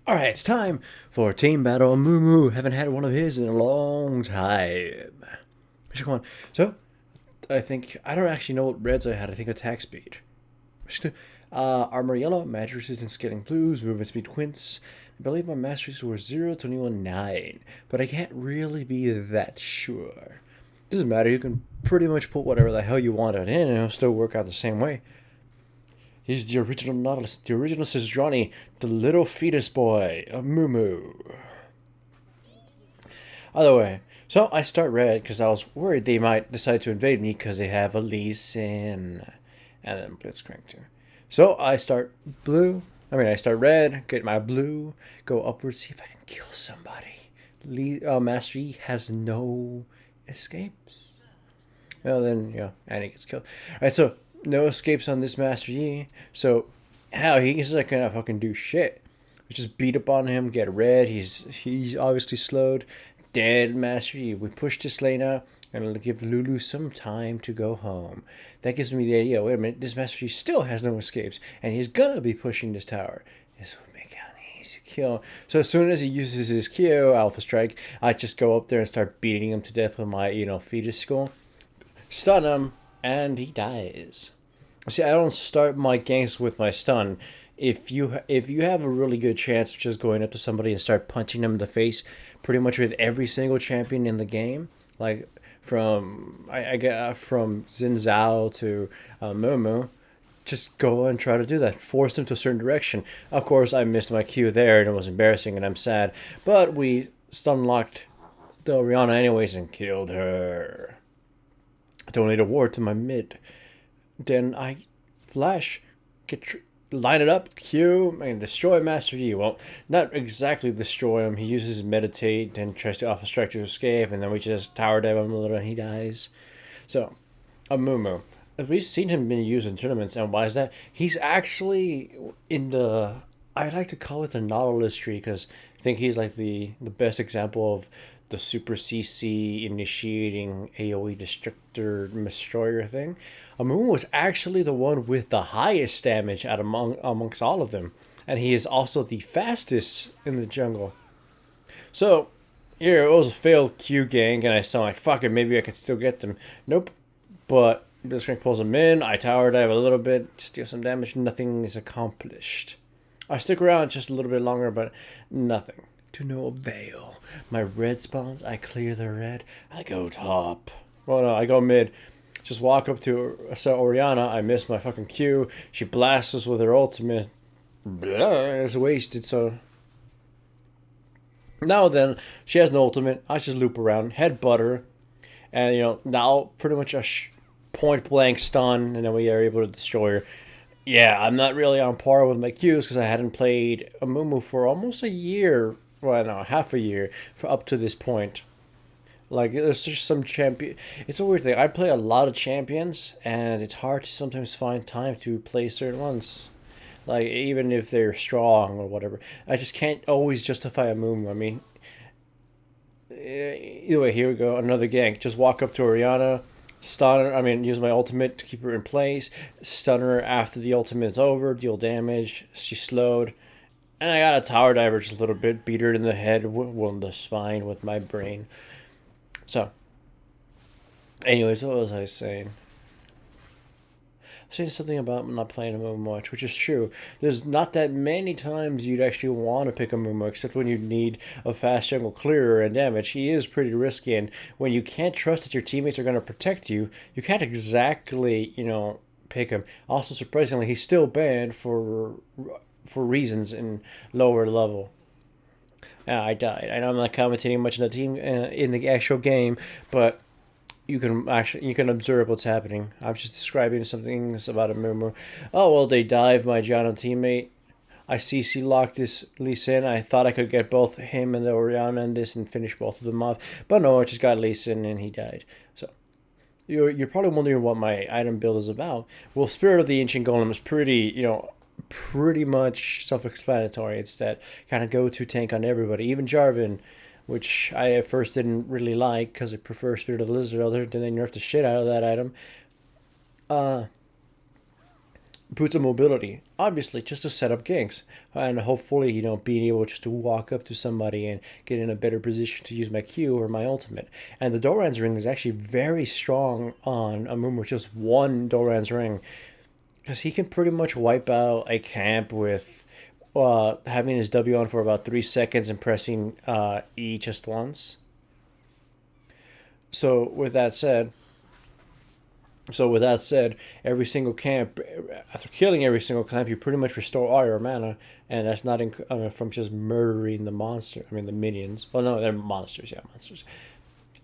Alright, it's time for Team Battle Amumu. Haven't had one of his in a long time. Come on. So, I don't actually know what reds I had. I think attack speed. Armor yellow, magic resistance, scaling blues, movement speed quints. I believe my masteries were 0, 21, 9. But I can't really be that sure. Doesn't matter, you can pretty much put whatever the hell you want it in and it'll still work out the same way. He's the original Nautilus, the original Sisdrani, the little fetus boy, Amumu. Other way. So I start red because I was worried they might decide to invade me because they have a Lee Sin. And then Blitzcrank too. So I start blue. I start red, get my blue, go upwards, see if I can kill somebody. Master Yi has no escapes. Well, then, Annie gets killed. Alright, so no escapes on this Master Yi. So, how he's not gonna fucking do shit. We just beat up on him, get red. He's obviously slowed. Dead Master Yi. We push this lane out and it'll give Lulu some time to go home. That gives me the idea. Wait a minute, this Master Yi still has no escapes, and he's gonna be pushing this tower. This would make an easy kill. So as soon as he uses his Q, Alpha Strike, I just go up there and start beating him to death with my fetus skull. Stun him, and he dies. See, I don't start my ganks with my stun. If you have a really good chance of just going up to somebody and start punching them in the face, pretty much with every single champion in the game, like from I get from Xin Zhao to Momo, just go and try to do that. Force them to a certain direction. Of course, I missed my Q there, and it was embarrassing, and I'm sad. But we stun locked the Orianna anyways and killed her. Donate a ward to my mid. Then I flash, line it up, Q, and destroy Master Yi. Well, not exactly destroy him. He uses meditate, then tries to Alpha Strike to escape, and then we just tower dive him a little, and he dies. So, Amumu. We've seen him being used in tournaments, and why is that? He's actually in the, I like to call it the Nautilus tree, because I think he's like the best example of the Super CC initiating AoE Destroyer thing. Amumu was actually the one with the highest damage amongst all of them. And he is also the fastest in the jungle. So, here it was a failed Q gank, and I still like, fuck it, maybe I could still get them. Nope. But Blitzcrank pulls him in, I tower dive a little bit, steal some damage, nothing is accomplished. I stick around just a little bit longer, but nothing. To no avail. My red spawns, I clear the red, I go top. Well, no, I go mid. Just walk up to Orianna, I miss my fucking Q. She blasts us with her ultimate. It's wasted, so. Now then, she has no ultimate. I just loop around, headbutt her. And, now pretty much a point blank stun, and then we are able to destroy her. Yeah, I'm not really on par with my Qs because I hadn't played Amumu for almost a year. Well, no, half a year for up to this point. Like, there's just some champion. It's a weird thing. I play a lot of champions, and it's hard to sometimes find time to play certain ones. Like, even if they're strong or whatever. I just can't always justify a Amumu. Either way, here we go. Another gank. Just walk up to Orianna, stun her. Use my ultimate to keep her in place. Stun her after the ultimate is over. Deal damage. She's slowed. And I got a tower diver just a little bit, beat her in the head, in the spine with my brain. So, anyways, what was I saying? Saying something about not playing Amumu much, which is true. There's not that many times you'd actually want to pick Amumu, except when you need a fast jungle clearer and damage. He is pretty risky, and when you can't trust that your teammates are going to protect you, you can't exactly, pick him. Also, surprisingly, he's still banned for reasons in lower level. I died. I know I'm not commentating much in the team in the actual game, but you can observe what's happening. I'm just describing some things about a Amumu. Oh well, they dive my John teammate. I CC locked this Lee Sin. I thought I could get both him and the Orianna in this and finish both of them off, but no, I just got Lee Sin and he died. So. You're probably wondering what my item build is about. Well, Spirit of the Ancient Golem is pretty much self-explanatory. It's that kind of go-to tank on everybody, even Jarvan, which I at first didn't really like because I prefer Spirit of the Lizard. Other than they nerfed the shit out of that item. boots of mobility, obviously just to set up ganks, and hopefully being able just to walk up to somebody and get in a better position to use my Q or my ultimate. And the Doran's ring is actually very strong on Amumu, just one Doran's ring, because he can pretty much wipe out a camp with having his W on for about 3 seconds and pressing E just once. So with that said, every single camp, after killing every single camp, you pretty much restore all your mana, and that's not from just murdering the monster. I mean the minions. Well, no, they're monsters. Yeah, monsters.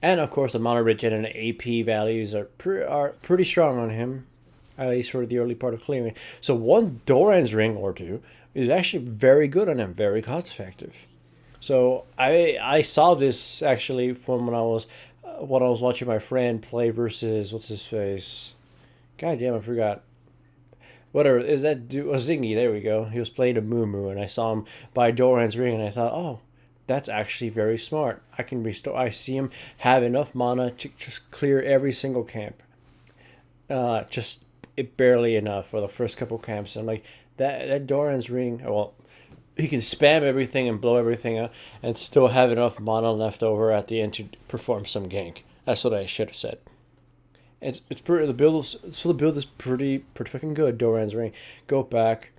And of course, the mana regen and AP values are pretty strong on him, at least for the early part of clearing. So one Doran's ring or two is actually very good on him, very cost effective. So I saw this actually from when I was watching my friend play versus what's his face. God damn, I forgot. Whatever is that dude? Zingy. There we go. He was playing a Mumu, and I saw him buy Doran's ring, and I thought, oh, that's actually very smart. I can restore. I see him have enough mana to just clear every single camp. Just it barely enough for the first couple camps. I'm like that Doran's ring. Well, he can spam everything and blow everything up and still have enough mana left over at the end to perform some gank. That's what I should have said. It's pretty the build is pretty fucking good. Doran's ring. Go back.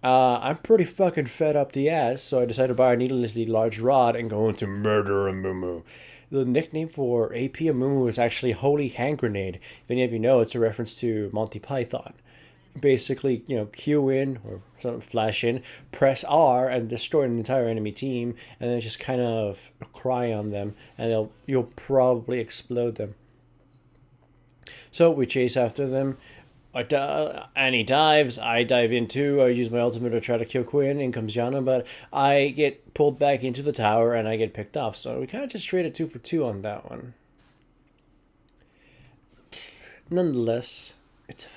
I'm pretty fucking fed up the ass, so I decided to buy a needlessly large rod and go into murder Amumu. The nickname for AP Amumu is actually Holy Hand Grenade. If any of you know, it's a reference to Monty Python. Basically, Q in or something, flash in, press R, and destroy an entire enemy team, and then just kind of cry on them, and you'll probably explode them. So we chase after them. And he dives. I dive in too. I use my ultimate to try to kill Quinn. In comes Yana, but I get pulled back into the tower and I get picked off. So we kind of just traded 2 for 2 on that one. Nonetheless, it's a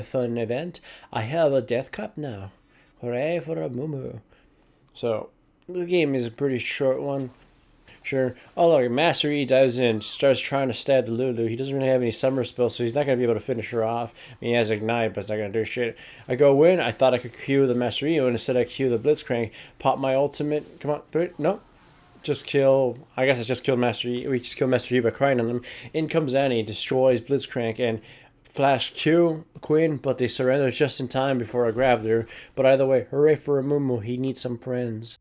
fun event. I have a death cup now. Hooray for Amumu. So the game is a pretty short one. Sure. Oh, look, Master E dives in, starts trying to stab the Lulu. He doesn't really have any summer spells, so he's not going to be able to finish her off. I mean, he has Ignite, but it's not going to do shit. I go in. I thought I could Q the Master E, and instead I Q the Blitzcrank. Pop my ultimate. Come on, do it. No. Just kill. I guess I just killed Master E. We just killed Master E by crying on them. In comes Annie, destroys Blitzcrank, and Flash Q Quinn, but they surrender just in time before I grabbed her. But either way, hooray for Amumu. He needs some friends.